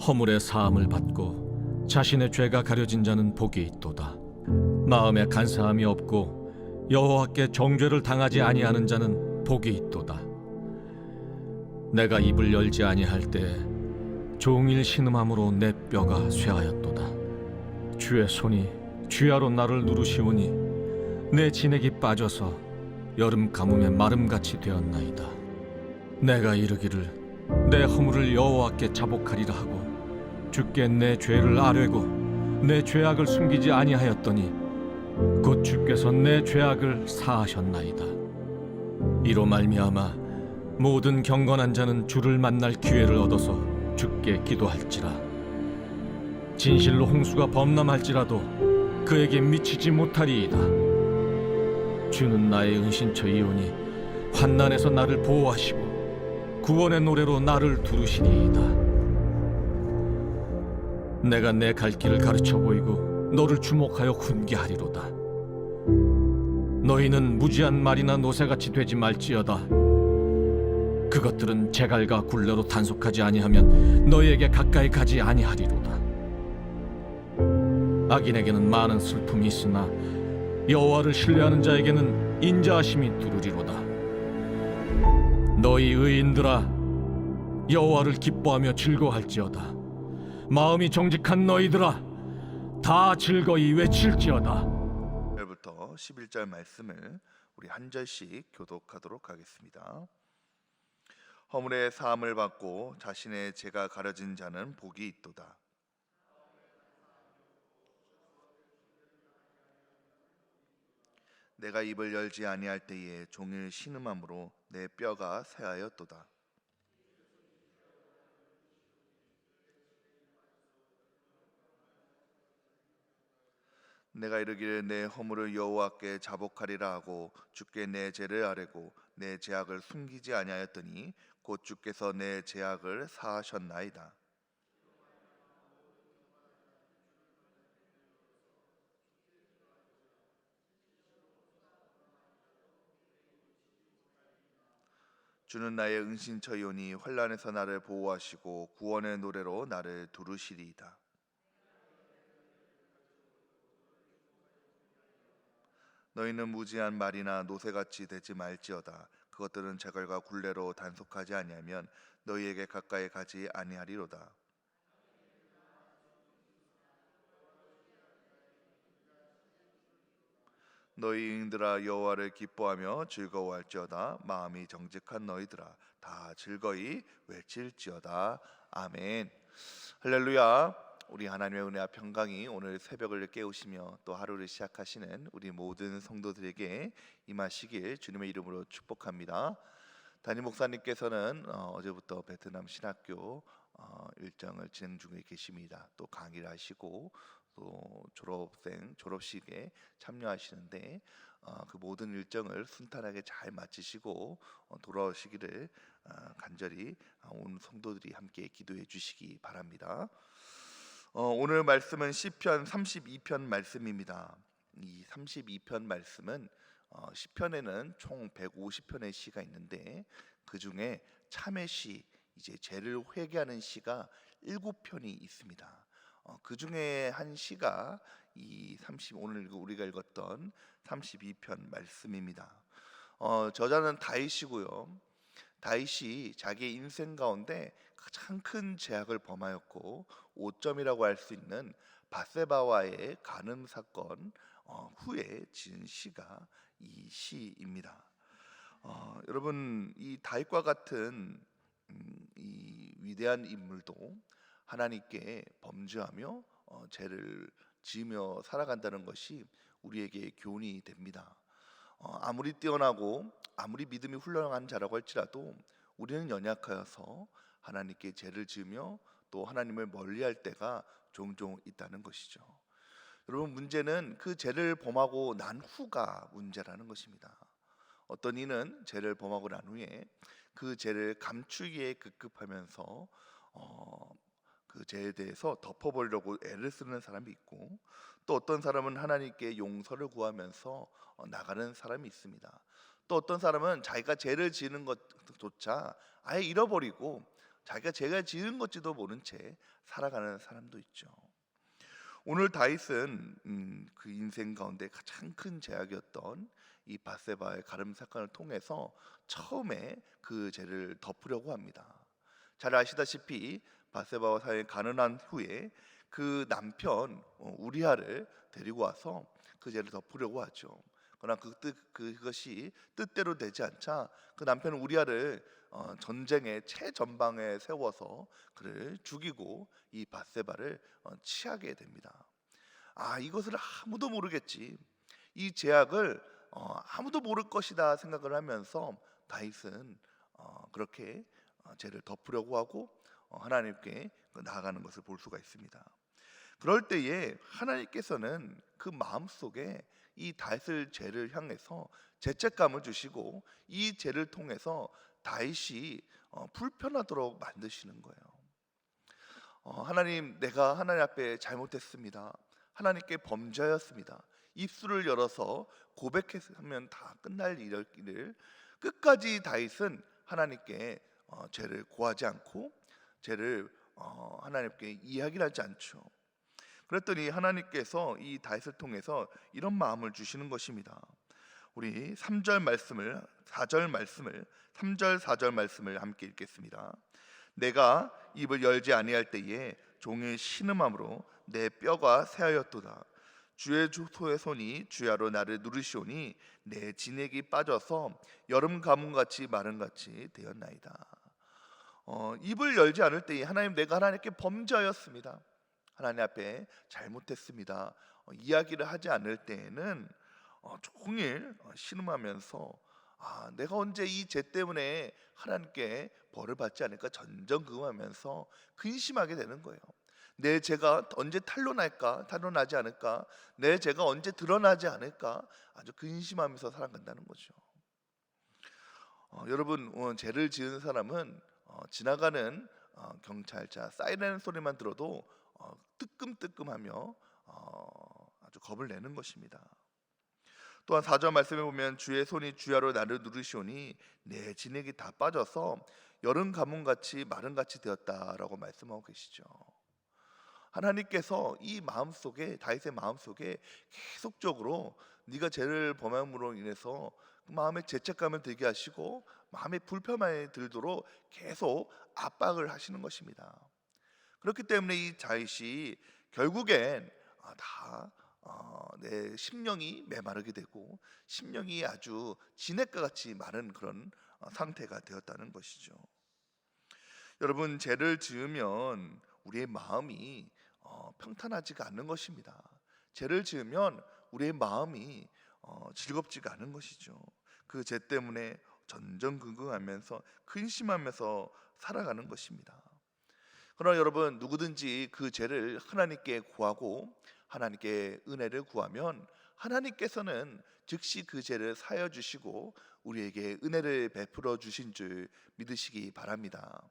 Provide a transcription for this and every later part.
허물의 사함을 받고 자신의 죄가 가려진 자는 복이 있도다. 마음에 간사함이 없고 여호와께 정죄를 당하지 아니하는 자는 복이 있도다. 내가 입을 열지 아니할 때 종일 신음함으로 내 뼈가 쇠하였도다. 주의 손이 쥐하로 나를 누르시오니 내 진액이 빠져서 여름 가뭄에 마름같이 되었나이다. 내가 이르기를 내 허물을 여호와께 자복하리라 하고 주께 내 죄를 아뢰고 내 죄악을 숨기지 아니하였더니 곧 주께서 내 죄악을 사하셨나이다. 이로 말미암아 모든 경건한 자는 주를 만날 기회를 얻어서 주께 기도할지라. 진실로 홍수가 범람할지라도 그에게 미치지 못하리이다. 주는 나의 은신처이오니 환난에서 나를 보호하시고 구원의 노래로 나를 두르시리이다. 내가 내 갈 길을 가르쳐 보이고 너를 주목하여 훈계하리로다. 너희는 무지한 말이나 노새같이 되지 말지어다. 그것들은 제갈과 굴레로 단속하지 아니하면 너희에게 가까이 가지 아니하리로다. 악인에게는 많은 슬픔이 있으나 여호와를 신뢰하는 자에게는 인자하심이 두루리로다. 너희 의인들아, 여호와를 기뻐하며 즐거워할지어다. 마음이 정직한 너희들아, 다 즐거이 외칠지어다. 1절부터 11절 말씀을 우리 한 절씩 교독하도록 하겠습니다. 허물의 사함을 받고 자신의 죄가 가려진 자는 복이 있도다. 내가 입을 열지 아니할 때에 종일 신음함으로 내 뼈가 쇠하였도다. 내가 이르기를 내 허물을 여호와께 자복하리라 하고 주께 내 죄를 아뢰고 내 죄악을 숨기지 아니하였더니 곧 주께서 내 죄악을 사하셨나이다. 주는 나의 은신처이오니 환난에서 나를 보호하시고 구원의 노래로 나를 두르시리이다. 너희는 무지한 말이나 노새같이 되지 말지어다. 그것들은 제갈과 굴레로 단속하지 아니하면 너희에게 가까이 가지 아니하리로다. 너희 인들아 여호와를 기뻐하며 즐거워할지어다. 마음이 정직한 너희들아 다 즐거이 외칠지어다. 아멘. 할렐루야. 우리 하나님의 은혜와 평강이 오늘 새벽을 깨우시며 또 하루를 시작하시는 우리 모든 성도들에게 임하시길 주님의 이름으로 축복합니다. 담임 목사님께서는 어제부터 베트남 신학교 일정을 진행 중에 계십니다. 또 강의를 하시고 또 졸업생 졸업식에 참여하시는데 그 모든 일정을 순탄하게 잘 마치시고 돌아오시기를 간절히 온 성도들이 함께 기도해 주시기 바랍니다. 오늘 말씀은 시편 32편 말씀입니다. 이 32편 말씀은 시편에는 총 150편의 시가 있는데 그 중에 참회 시, 이제 죄를 회개하는 시가 7편이 있습니다. 그 중에 한 시가 이 오늘 우리가 읽었던 32편 말씀입니다. 저자는 다윗이고요. 다윗이 자기의 인생 가운데 가장 큰 죄악을 범하였고 오점이라고 할 수 있는 밧세바와의 간음 사건 후에 지은 시가 이 시입니다. 여러분, 이 다윗과 같은 이 위대한 인물도 하나님께 범죄하며 죄를 지으며 살아간다는 것이 우리에게 교훈이 됩니다. 아무리 뛰어나고 아무리 믿음이 훌륭한 자라고 할지라도 우리는 연약하여서 하나님께 죄를 지으며 또 하나님을 멀리할 때가 종종 있다는 것이죠. 여러분, 문제는 그 죄를 범하고 난 후가 문제라는 것입니다. 어떤 이는 죄를 범하고 난 후에 그 죄를 감추기에 급급하면서 그 죄에 대해서 덮어보려고 애를 쓰는 사람이 있고, 또 어떤 사람은 하나님께 용서를 구하면서 나가는 사람이 있습니다. 또 어떤 사람은 자기가 죄를 지는 것조차 아예 잃어버리고 자기가 죄가 지은 것지도 모른 채 살아가는 사람도 있죠. 오늘 다윗은 그 인생 가운데 가장 큰 죄악이었던 이 밧세바의 가름 사건을 통해서 처음에 그 죄를 덮으려고 합니다. 잘 아시다시피 밧세바와 사이에 가난한 후에 그 남편 우리아를 데리고 와서 그 죄를 덮으려고 하죠. 그러나 그것이 뜻대로 되지 않자 그 남편 우리아를 전쟁의 최전방에 세워서 그를 죽이고 이 밧세바를 취하게 됩니다. 이것을 아무도 모르겠지, 이 죄악을 아무도 모를 것이다 생각을 하면서 다윗은 그렇게 죄를 덮으려고 하고 하나님께 나아가는 것을 볼 수가 있습니다. 그럴 때에 하나님께서는 그 마음속에 이 다윗을 죄를 향해서 죄책감을 주시고 이 죄를 통해서 다윗이 불편하도록 만드시는 거예요. 하나님, 내가 하나님 앞에 잘못했습니다. 하나님께 범죄하였습니다. 입술을 열어서 고백하면 다 끝날 일을 끝까지 다윗은 하나님께 죄를 고하지 않고 죄를 하나님께 이야기를 하지 않죠. 그랬더니 하나님께서 이 다윗을 통해서 이런 마음을 주시는 것입니다. 우리 3절 말씀을 4절 말씀을 3절 4절 말씀을 함께 읽겠습니다. 내가 입을 열지 아니할 때에 종일 신음함으로 내 뼈가 새하였도다. 주의 소의 손이 주야로 나를 누르시오니 내 진액이 빠져서 여름 가뭄같이 마른같이 되었나이다. 입을 열지 않을 때에 하나님, 내가 하나님께 범죄하였습니다. 하나님 앞에 잘못했습니다. 이야기를 하지 않을 때에는 종일 신음하면서 내가 언제 이 죄 때문에 하나님께 벌을 받지 않을까 전전긍긍하면서 근심하게 되는 거예요. 내 죄가 언제 탄로나지 않을까, 내 죄가 언제 드러나지 않을까 아주 근심하면서 살아간다는 거죠. 여러분, 죄를 지은 사람은 지나가는 경찰차 사이렌 소리만 들어도 뜨끔뜨끔하며 아주 겁을 내는 것입니다. 또한 4절 말씀에 보면 주의 손이 주야로 나를 누르시오니 내 진액이 다 빠져서 여름 가뭄같이 마른같이 되었다라고 말씀하고 계시죠. 하나님께서 이 마음속에, 다윗의 마음속에 계속적으로 네가 죄를 범함으로 인해서 마음에 죄책감을 들게 하시고 마음에 불편함이 들도록 계속 압박을 하시는 것입니다. 그렇기 때문에 이 다윗이 결국엔 내 심령이 메마르게 되고 심령이 아주 진액과 같이 마른 그런 상태가 되었다는 것이죠. 여러분, 죄를 지으면 우리의 마음이 평탄하지가 않는 것입니다. 죄를 지으면 우리의 마음이 즐겁지가 않은 것이죠. 그 죄 때문에 전전긍긍하면서 근심하면서 살아가는 것입니다. 그러나 여러분, 누구든지 그 죄를 하나님께 구하고 하나님께 은혜를 구하면 하나님께서는 즉시 그 죄를 사여 주시고 우리에게 은혜를 베풀어 주신 줄 믿으시기 바랍니다.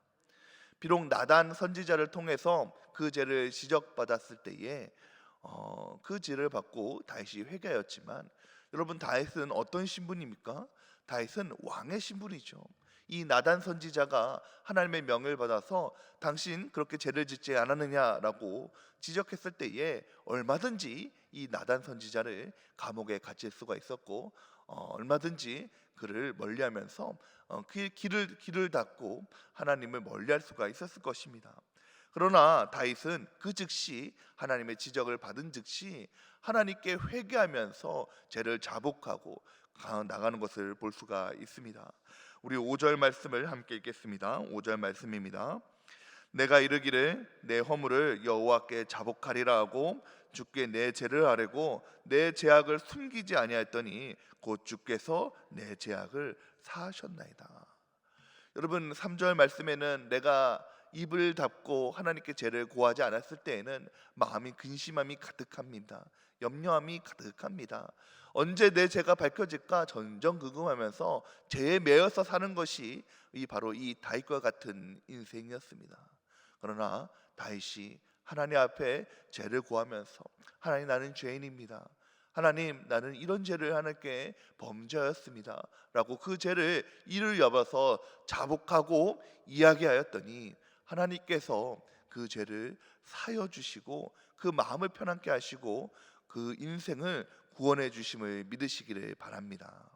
비록 나단 선지자를 통해서 그 죄를 지적받았을 때에 그 죄를 받고 다윗이 회개하였지만, 여러분, 다윗은 어떤 신분입니까? 다윗은 왕의 신분이죠. 이 나단 선지자가 하나님의 명을 받아서 당신 그렇게 죄를 짓지 않았느냐라고 지적했을 때에 얼마든지 이 나단 선지자를 감옥에 갇힐 수가 있었고 얼마든지 그를 멀리하면서 그 길을 닫고 하나님을 멀리할 수가 있었을 것입니다. 그러나 다윗은 그 즉시 하나님의 지적을 받은 즉시 하나님께 회개하면서 죄를 자복하고 나가는 것을 볼 수가 있습니다. 우리 5절 말씀을 함께 읽겠습니다. 5절 말씀입니다. 내가 이르기를 내 허물을 여호와께 자복하리라 하고 주께 내 죄를 아뢰고 내 죄악을 숨기지 아니하였더니 곧 주께서 내 죄악을 사하셨나이다. 여러분, 3절 말씀에는 내가 입을 닫고 하나님께 죄를 고하지 않았을 때에는 마음이 근심함이 가득합니다. 염려함이 가득합니다. 언제 내 죄가 밝혀질까 전전긍긍하면서 죄에 매여서 사는 것이 바로 이 다윗과 같은 인생이었습니다. 그러나 다윗이 하나님 앞에 죄를 구하면서, 하나님, 나는 죄인입니다. 하나님, 나는 이런 죄를 하나님께 범죄하였습니다 라고 그 죄를 이를 여봐서 자복하고 이야기하였더니 하나님께서 그 죄를 사여 주시고 그 마음을 편안케 하시고 그 인생을 구원해 주심을 믿으시기를 바랍니다.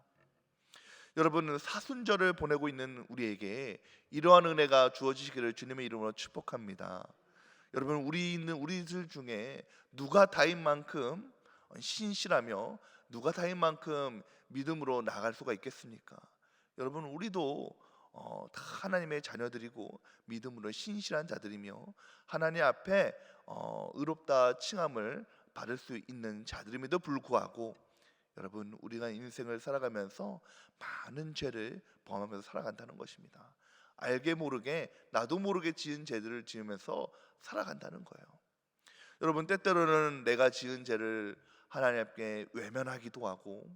여러분, 사순절을 보내고 있는 우리에게 이러한 은혜가 주어지시기를 주님의 이름으로 축복합니다. 여러분, 우리들 중에 누가 다인 만큼 신실하며 누가 다인 만큼 믿음으로 나갈 수가 있겠습니까? 여러분, 우리도 다 하나님의 자녀들이고 믿음으로 신실한 자들이며 하나님 앞에 의롭다 칭함을 받을 수 있는 자들임에도 불구하고 여러분, 우리가 인생을 살아가면서 많은 죄를 범하면서 살아간다는 것입니다. 알게 모르게 나도 모르게 지은 죄들을 지으면서 살아간다는 거예요. 여러분, 때때로는 내가 지은 죄를 하나님 앞에 외면하기도 하고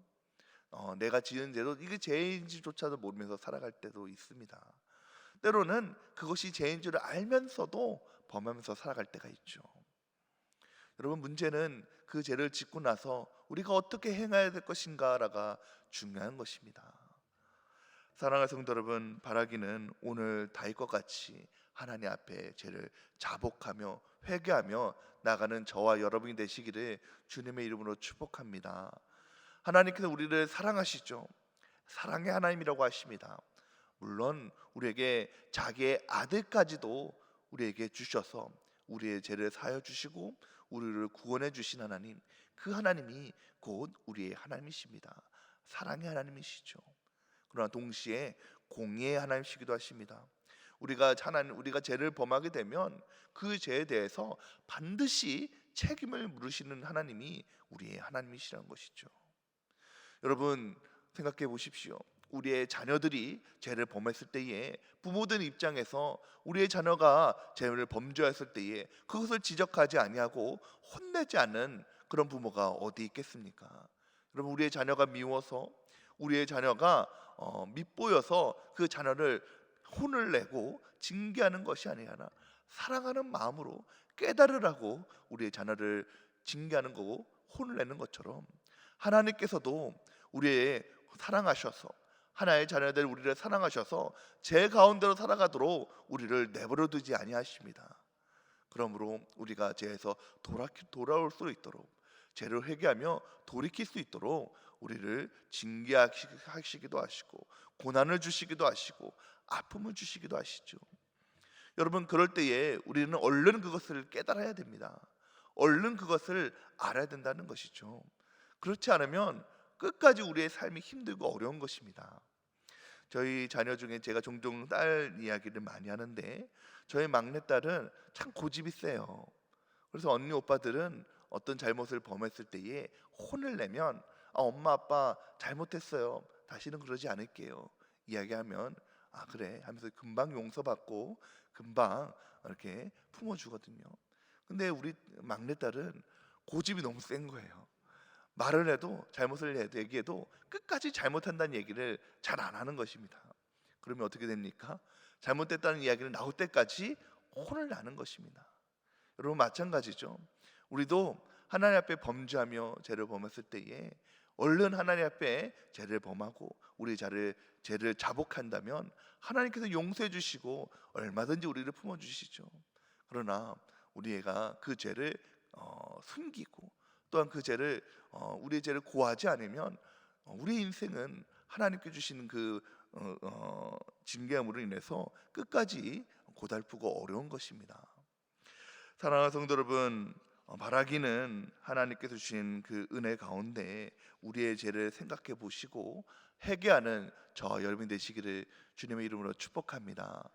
내가 지은 죄도 이게 죄인지조차도 모르면서 살아갈 때도 있습니다. 때로는 그것이 죄인 줄 알면서도 범하면서 살아갈 때가 있죠. 여러분, 문제는 그 죄를 짓고 나서 우리가 어떻게 행해야 될 것인가가 중요한 것입니다. 사랑하는 성도 여러분, 바라기는 오늘 다윗과 같이 하나님 앞에 죄를 자복하며 회개하며 나가는 저와 여러분이 되시기를 주님의 이름으로 축복합니다. 하나님께서 우리를 사랑하시죠. 사랑의 하나님이라고 하십니다. 물론 우리에게 자기의 아들까지도 우리에게 주셔서 우리의 죄를 사하여 주시고 우리를 구원해 주신 하나님, 그 하나님이 곧 우리의 하나님이십니다. 사랑의 하나님이시죠. 그러나 동시에 공의의 하나님이시기도 하십니다. 우리가 죄를 범하게 되면 그 죄에 대해서 반드시 책임을 물으시는 하나님이 우리의 하나님이시라는 것이죠. 여러분, 생각해 보십시오. 우리의 자녀들이 죄를 범했을 때에 부모들 입장에서 우리의 자녀가 죄를 범죄했을 때에 그것을 지적하지 아니하고 혼내지 않는 그런 부모가 어디 있겠습니까? 여러분, 우리의 자녀가 미워서 우리의 자녀가 밉보여서 그 자녀를 혼을 내고 징계하는 것이 아니라 사랑하는 마음으로 깨달으라고 우리의 자녀를 징계하는 거고 혼을 내는 것처럼 하나님께서도 우리의 사랑하셔서 하나의 자녀들 우리를 사랑하셔서 제 가운데로 살아가도록 우리를 내버려 두지 아니하십니다. 그러므로 우리가 죄에서 돌아올 수 있도록 죄를 회개하며 돌이킬 수 있도록 우리를 징계하시기도 하시고 고난을 주시기도 하시고 아픔을 주시기도 하시죠. 여러분, 그럴 때에 우리는 얼른 그것을 깨달아야 됩니다. 얼른 그것을 알아야 된다는 것이죠. 그렇지 않으면 끝까지 우리의 삶이 힘들고 어려운 것입니다. 저희 자녀 중에 제가 종종 딸 이야기를 많이 하는데 저희 막내딸은 참 고집이 세요. 그래서 언니 오빠들은 어떤 잘못을 범했을 때에 혼을 내면 엄마 아빠 잘못했어요, 다시는 그러지 않을게요 이야기하면 그래 하면서 금방 용서받고 금방 이렇게 품어주거든요. 근데 우리 막내딸은 고집이 너무 센 거예요. 말을 해도 잘못을 얘기해도 끝까지 잘못한다는 얘기를 잘 안 하는 것입니다. 그러면 어떻게 됩니까? 잘못됐다는 이야기는 나올 때까지 혼을 나는 것입니다. 여러분, 마찬가지죠. 우리도 하나님 앞에 범죄하며 죄를 범했을 때에 얼른 하나님 앞에 죄를 범하고 우리 죄를 자복한다면 하나님께서 용서해 주시고 얼마든지 우리를 품어주시죠. 그러나 우리가 그 죄를 숨기고 또한 그 죄를 우리의 죄를 고하지 않으면 우리 인생은 하나님께 주시는 그 징계함으로 인해서 끝까지 고달프고 어려운 것입니다. 사랑하는 성도 여러분, 바라기는 하나님께서 주신 그 은혜 가운데 우리의 죄를 생각해 보시고 회개하는 저와 여러분이 되시기를 주님의 이름으로 축복합니다.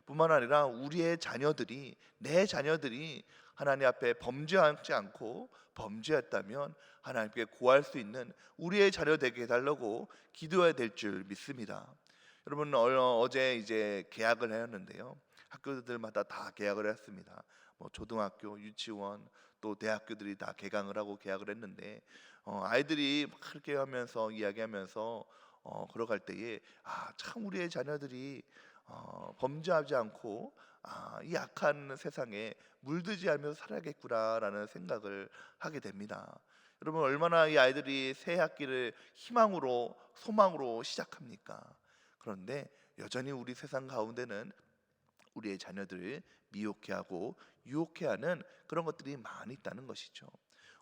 뿐만 아니라 우리의 자녀들이, 내 자녀들이 하나님 앞에 범죄하지 않고 범죄했다면 하나님께 구할 수 있는 우리의 자녀 되게 해달라고 기도해야 될 줄 믿습니다. 여러분, 어제 이제 개학을 했는데요. 학교들마다 다 개학을 했습니다. 초등학교, 유치원, 또 대학교들이 다 개강을 하고 개학을 했는데 아이들이 막 그렇게 하면서 이야기하면서 걸어갈 때에 참 우리의 자녀들이 범죄하지 않고 이 악한 세상에 물들지 않으면서 살아야겠구나라는 생각을 하게 됩니다. 여러분, 얼마나 이 아이들이 새 학기를 희망으로 소망으로 시작합니까? 그런데 여전히 우리 세상 가운데는 우리의 자녀들을 미혹해하고 유혹해하는 그런 것들이 많이 있다는 것이죠.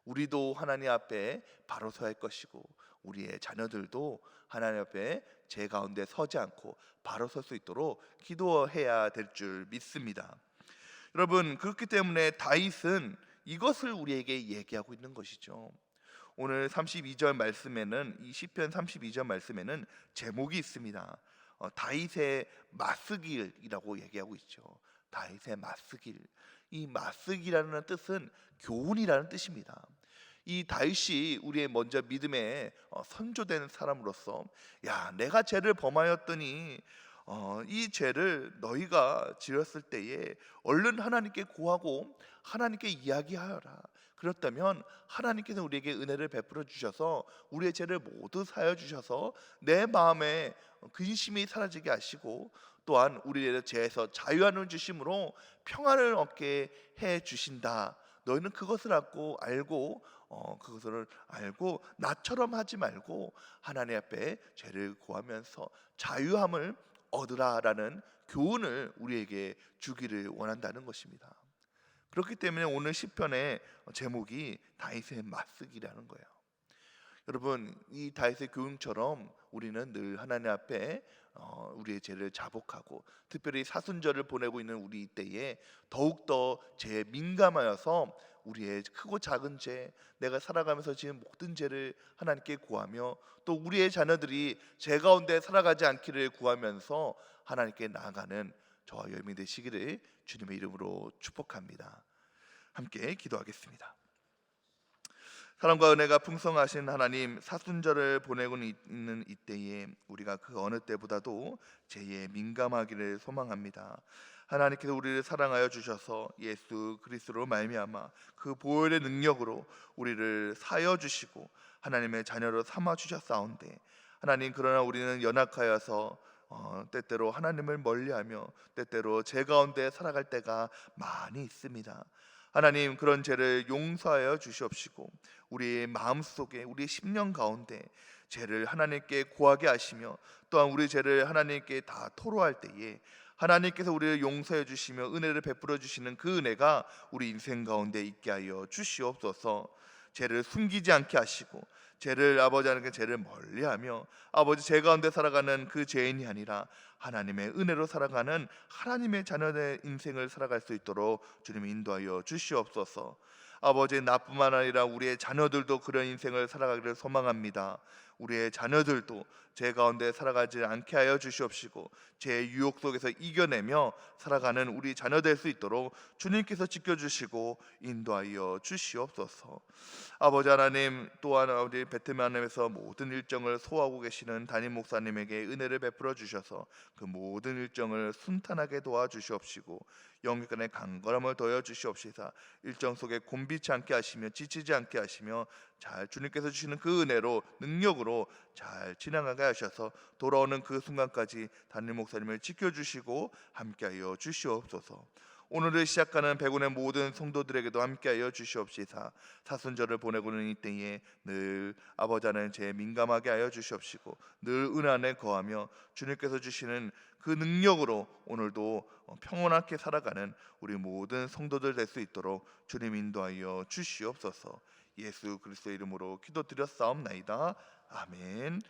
우리도 하나님 앞에 바로 서야 할 것이고 우리의 자녀들도 하나님 앞에 제 가운데 서지 않고 바로 설 수 있도록 기도해야 될 줄 믿습니다. 여러분, 그렇기 때문에 다윗은 이것을 우리에게 얘기하고 있는 것이죠. 오늘 32절 말씀에는, 이 시편 32절 말씀에는 제목이 있습니다. 다윗의 맞쓰길이라고 얘기하고 있죠. 다윗의 맞쓰길. 이 맞쓰기라는 뜻은 교훈이라는 뜻입니다. 이 다윗이 우리의 먼저 믿음에 선조된 사람으로서, 야, 내가 죄를 범하였더니 이 죄를 너희가 지었을 때에 얼른 하나님께 고하고 하나님께 이야기하여라. 그렇다면 하나님께서 우리에게 은혜를 베풀어 주셔서 우리의 죄를 모두 사여 주셔서 내 마음에 근심이 사라지게 하시고 또한 우리의 죄에서 자유함을 주심으로 평안을 얻게 해 주신다. 너희는 그것을 알고 그것을 알고 나처럼 하지 말고 하나님 앞에 죄를 고하면서 자유함을 얻으라라는 교훈을 우리에게 주기를 원한다는 것입니다. 그렇기 때문에 오늘 시편의 제목이 다윗의 맞쓰기라는 거예요. 여러분, 이 다윗의 교훈처럼 우리는 늘 하나님 앞에 우리의 죄를 자복하고, 특별히 사순절을 보내고 있는 우리 이때에 더욱더 죄에 민감하여서 우리의 크고 작은 죄, 내가 살아가면서 지은 모든 죄를 하나님께 구하며, 또 우리의 자녀들이 죄 가운데 살아가지 않기를 구하면서 하나님께 나아가는 저와 여러분이 되시기를 주님의 이름으로 축복합니다. 함께 기도하겠습니다. 사랑과 은혜가 풍성하신 하나님, 사순절을 보내고 있는 이때에 우리가 그 어느 때보다도 죄에 민감하기를 소망합니다. 하나님께서 우리를 사랑하여 주셔서 예수 그리스도로 말미암아 그 보혈의 능력으로 우리를 사여 주시고 하나님의 자녀로 삼아 주셨사온데, 하나님, 그러나 우리는 연약하여서 때때로 하나님을 멀리하며 때때로 죄 가운데 살아갈 때가 많이 있습니다. 하나님, 그런 죄를 용서하여 주시옵시고 우리의 마음속에, 우리의 심령 가운데 죄를 하나님께 고하게 하시며 또한 우리 죄를 하나님께 다 토로할 때에 하나님께서 우리를 용서해 주시며 은혜를 베풀어 주시는 그 은혜가 우리 인생 가운데 있게 하여 주시옵소서. 죄를 숨기지 않게 하시고 죄를, 아버지 하나님께 죄를 멀리하며 아버지 죄 가운데 살아가는 그 죄인이 아니라 하나님의 은혜로 살아가는 하나님의 자녀의 인생을 살아갈 수 있도록 주님 인도하여 주시옵소서. 아버지, 나뿐만 아니라 우리의 자녀들도 그런 인생을 살아가기를 소망합니다. 우리의 자녀들도 죄 가운데 살아가지 않게 하여 주시옵시고 죄의 유혹 속에서 이겨내며 살아가는 우리 자녀 될 수 있도록 주님께서 지켜주시고 인도하여 주시옵소서. 아버지 하나님, 또한 우리 베트남에서 모든 일정을 소화하고 계시는 담임 목사님에게 은혜를 베풀어 주셔서 그 모든 일정을 순탄하게 도와주시옵시고 영육간의 강건함을 더하여 주시옵시사 일정 속에 곤비치 않게 하시며 지치지 않게 하시며 잘 주님께서 주시는 그 은혜로 능력으로 잘 지나가게 하셔서 돌아오는 그 순간까지 담임 목사님을 지켜주시고 함께하여 주시옵소서. 오늘을 시작하는 백운의 모든 성도들에게도 함께하여 주시옵시사 사순절을 보내고는 이때에 늘 아버지 하나님 죄에 민감하게 하여 주시옵시고 늘 은 안에 거하며 주님께서 주시는 그 능력으로 오늘도 평온하게 살아가는 우리 모든 성도들 될 수 있도록 주님 인도하여 주시옵소서. 예수 그리스도의 이름으로 기도드렸사옵나이다. 아멘.